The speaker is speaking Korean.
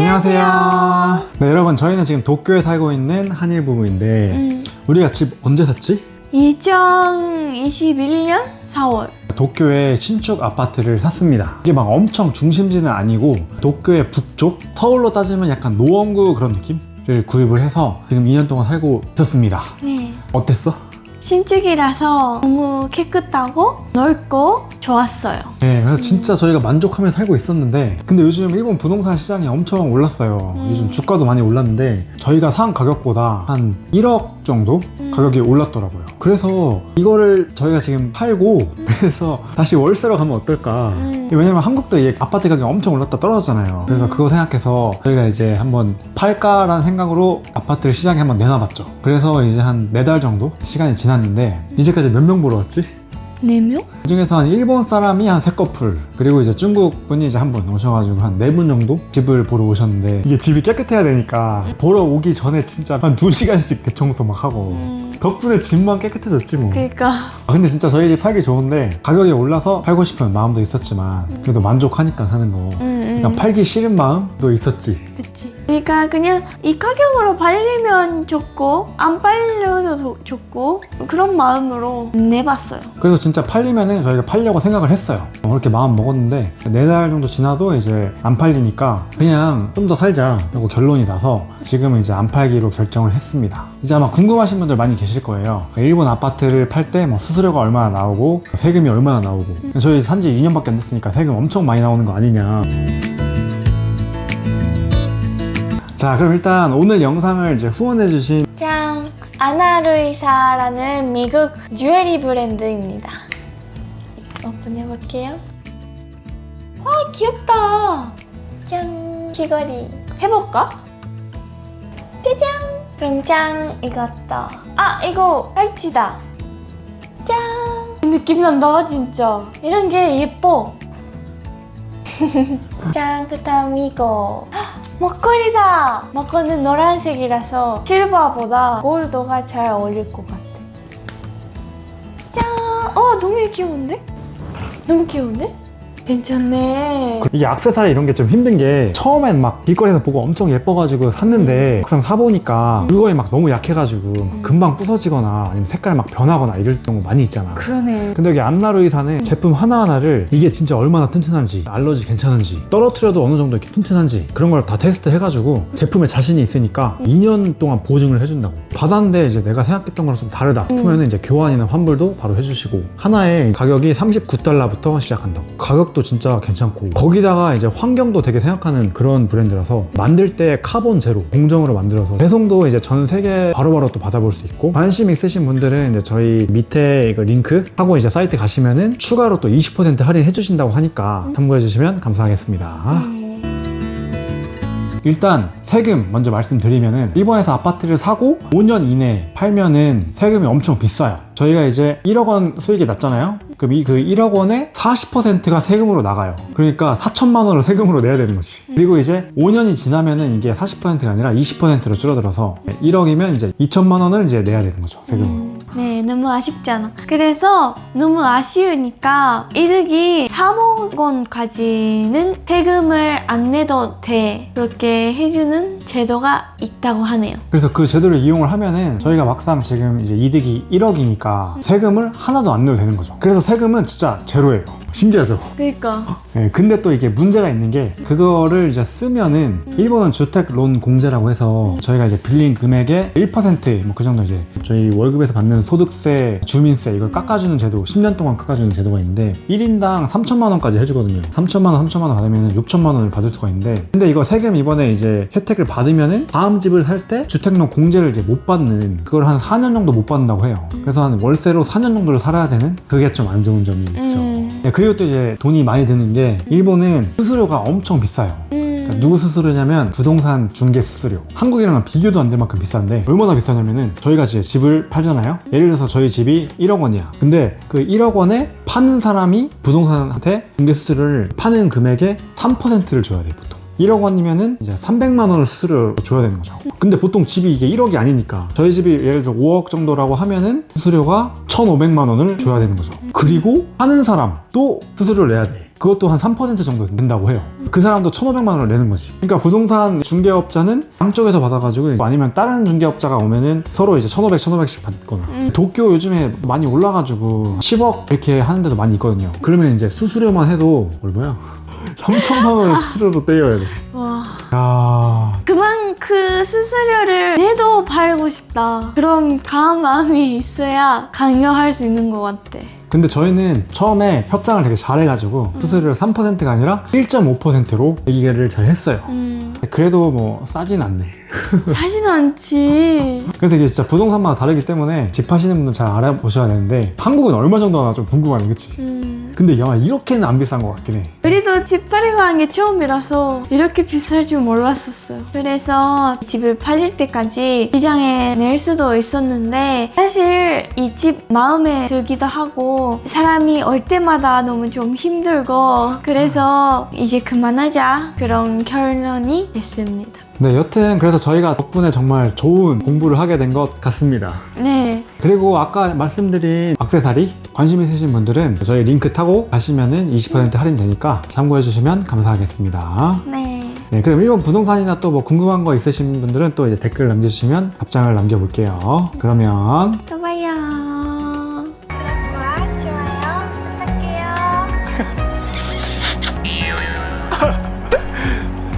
안녕하세요. 네, 여러분, 저희는 지금 도쿄에 살고 있는 한일 부부인데 우리가 집 언제 샀지? 2021년 4월. 도쿄에 신축 아파트를 샀습니다. 이게 막 엄청 중심지는 아니고 도쿄의 북쪽, 서울로 따지면 약간 노원구 그런 느낌을 구입을 해서 지금 2년 동안 살고 있었습니다. 네. 어땠어? 신축이라서 너무 깨끗하고 넓고 좋았어요. 네, 그래서 진짜 저희가 만족하며 살고 있었는데, 근데 요즘 일본 부동산 시장이 엄청 올랐어요. 요즘 주가도 많이 올랐는데 저희가 산 가격보다 한 1억 정도 가격이 올랐더라고요. 그래서 이거를 저희가 지금 팔고 그래서 다시 월세로 가면 어떨까. 왜냐면 한국도 이게 아파트 가격이 엄청 올랐다 떨어졌잖아요. 그래서 그거 생각해서 저희가 이제 한번 팔까라는 생각으로 아파트를 시장에 한번 내놔봤죠. 그래서 이제 한 4달 정도 시간이 지났는데 이제까지 몇 명 보러 왔지? 4명? 그 중에서 한 일본 사람이 한 3커플, 그리고 이제 중국 분이 이제 한 분 오셔가지고 한 4분 정도 집을 보러 오셨는데, 이게 집이 깨끗해야 되니까 보러 오기 전에 진짜 한 2시간씩 대청소 막 하고 덕분에 집만 깨끗해졌지 뭐. 그러니까 근데 진짜 저희 집 살기 좋은데 가격이 올라서 팔고 싶은 마음도 있었지만 그래도 만족하니까 사는 거. 그냥 팔기 싫은 마음도 있었지. 그치. 그러니까 그냥 이 가격으로 팔리면 좋고 안 팔려도 좋고 그런 마음으로 내봤어요. 그래서 진짜 팔리면은 저희가 팔려고 생각을 했어요. 그렇게 마음 먹었는데 4달 정도 지나도 이제 안 팔리니까 그냥 좀 더 살자 라고 결론이 나서 지금은 이제 안 팔기로 결정을 했습니다. 이제 아마 궁금하신 분들 많이 계실 거예요. 일본 아파트를 팔 때 뭐 수수료가 얼마나 나오고 세금이 얼마나 나오고, 저희 산지 2년밖에 안 됐으니까 세금 엄청 많이 나오는 거 아니냐. 자, 그럼 일단 오늘 영상을 이제 후원해주신 짠! 아나루이사라는 미국 주얼리 브랜드입니다. 오픈해볼게요. 아, 귀엽다! 짠! 귀걸이 해볼까? 짜잔! 그럼 짠! 이것도. 아, 이거 팔찌다. 짠! 느낌 난다, 진짜. 이런 게 예뻐. 짠! 그 다음 이거. 목걸이다! 목걸이는 노란색이라서 실버보다 골드가 잘 어울릴 것 같아. 짠! 너무 귀여운데? 너무 귀여운데? 괜찮네. 이게 액세서리 이런 게 좀 힘든 게, 처음엔 막 길거리에서 보고 엄청 예뻐가지고 샀는데 막상 사보니까 그거에 막 너무 약해가지고 금방 부서지거나 아니면 색깔 막 변하거나 이럴 경우 많이 있잖아. 그러네. 근데 여기 안나루이사는 제품 하나하나를 이게 진짜 얼마나 튼튼한지, 알러지 괜찮은지, 떨어뜨려도 어느 정도 이렇게 튼튼한지 그런 걸 다 테스트 해가지고 제품에 자신이 있으니까 2년 동안 보증을 해준다고. 받았는데 이제 내가 생각했던 거랑 좀 다르다 싶으면 이제 교환이나 환불도 바로 해주시고, 하나에 가격이 $39부터 시작한다고. 가격도 진짜 괜찮고, 거기다가 이제 환경도 되게 생각하는 그런 브랜드라서 만들 때 카본 제로 공정으로 만들어서 배송도 이제 전 세계 바로바로 또 받아볼 수 있고, 관심 있으신 분들은 이제 저희 밑에 이거 링크 하고 이제 사이트 가시면은 추가로 또 20% 할인해 주신다고 하니까 참고해 주시면 감사하겠습니다. 일단 세금 먼저 말씀드리면은, 일본에서 아파트를 사고 5년 이내에 팔면은 세금이 엄청 비싸요. 저희가 이제 1억 원 수익이 났잖아요. 그럼 그 1억 원의 40%가 세금으로 나가요. 그러니까 4천만 원을 세금으로 내야 되는 거지. 그리고 이제 5년이 지나면은 이게 40%가 아니라 20%로 줄어들어서 1억이면 이제 2천만 원을 이제 내야 되는 거죠, 세금으로. 네, 너무 아쉽잖아. 그래서 너무 아쉬우니까 이득이 3억 원까지는 세금을 안 내도 돼. 그렇게 해주는 제도가 있다고 하네요. 그래서 그 제도를 이용을 하면은 저희가 막상 지금 이제 이득이 1억이니까 세금을 하나도 안 내도 되는 거죠. 그래서 세금은 진짜 제로예요. 신기하죠? 그러니까. 네, 근데 또 이게 문제가 있는 게, 그거를 이제 쓰면은 일본은 주택론 공제라고 해서 저희가 이제 빌린 금액의 1% 뭐 그 정도 이제 저희 월급에서 받는 소득세, 주민세 이걸 깎아주는 제도, 10년 동안 깎아주는 제도가 있는데 1인당 3천만 원까지 해주거든요. 3천만 원 받으면 6천만 원을 받을 수가 있는데, 근데 이거 세금 이번에 이제 혜택을 받으면은 다음 집을 살 때 주택론 공제를 이제 못 받는, 그걸 한 4년 정도 못 받는다고 해요. 그래서 한 월세로 4년 정도를 살아야 되는, 그게 좀 안 좋은 점이 있죠. 네, 그리고 또 이제 돈이 많이 드는 게, 일본은 수수료가 엄청 비싸요. 그러니까 누구 수수료냐면 부동산 중개 수수료. 한국이랑은 비교도 안 될 만큼 비싼데, 얼마나 비싸냐면은 저희가 이제 집을 팔잖아요. 예를 들어서 저희 집이 1억 원이야. 근데 그 1억 원에 파는 사람이 부동산한테 중개 수수료를 파는 금액의 3%를 줘야 돼, 보통. 1억 원이면은 이제 300만 원을 수수료로 줘야 되는 거죠. 근데 보통 집이 이게 1억이 아니니까, 저희 집이 예를 들어 5억 정도라고 하면은 수수료가 1,500만 원을 줘야 되는 거죠. 그리고 파는 사람도 수수료를 내야 돼. 그것도 한 3% 정도 된다고 해요. 그 사람도 1,500만 원을 내는 거지. 그러니까 부동산 중개업자는 양쪽에서 받아가지고 아니면 다른 중개업자가 오면은 서로 이제 1,500, 1,500씩 받거나 도쿄 요즘에 많이 올라가지고 10억 이렇게 하는 데도 많이 있거든요. 그러면 이제 수수료만 해도 얼마야? 3천만 원을 수수료로 떼어야 돼. 와. 야, 그만 그 수수료를 내도 팔고 싶다. 그런 강한 마음이 있어야 강요할 수 있는 것 같아. 근데 저희는 처음에 협상을 되게 잘해가지고 수수료를 3%가 아니라 1.5%로 얘기를 잘 했어요. 그래도 뭐 싸진 않네. 사진 않지. 그래서 이게 진짜 부동산마다 다르기 때문에 집 하시는 분들 잘 알아보셔야 되는데 한국은 얼마 정도 하나 좀 궁금하네, 그치? 근데 야, 이렇게는 안 비싼 것 같긴 해. 우리도 집 팔이한 게 처음이라서 이렇게 비쌀 줄 몰랐었어요. 그래서 집을 팔릴 때까지 시장에 낼 수도 있었는데 사실 이 집 마음에 들기도 하고 사람이 올 때마다 너무 좀 힘들고 그래서 이제 그만하자 그런 결론이 됐습니다. 네, 여튼 그래서 저희가 덕분에 정말 좋은 공부를 하게 된 것 같습니다. 네. 그리고 아까 말씀드린 액세서리 관심 있으신 분들은 저희 링크 타고 가시면은 20% 할인되니까 참고해 주시면 감사하겠습니다. 네. 네, 그럼 일본 부동산이나 또 뭐 궁금한 거 있으신 분들은 또 이제 댓글 남겨주시면 답장을 남겨볼게요. 그러면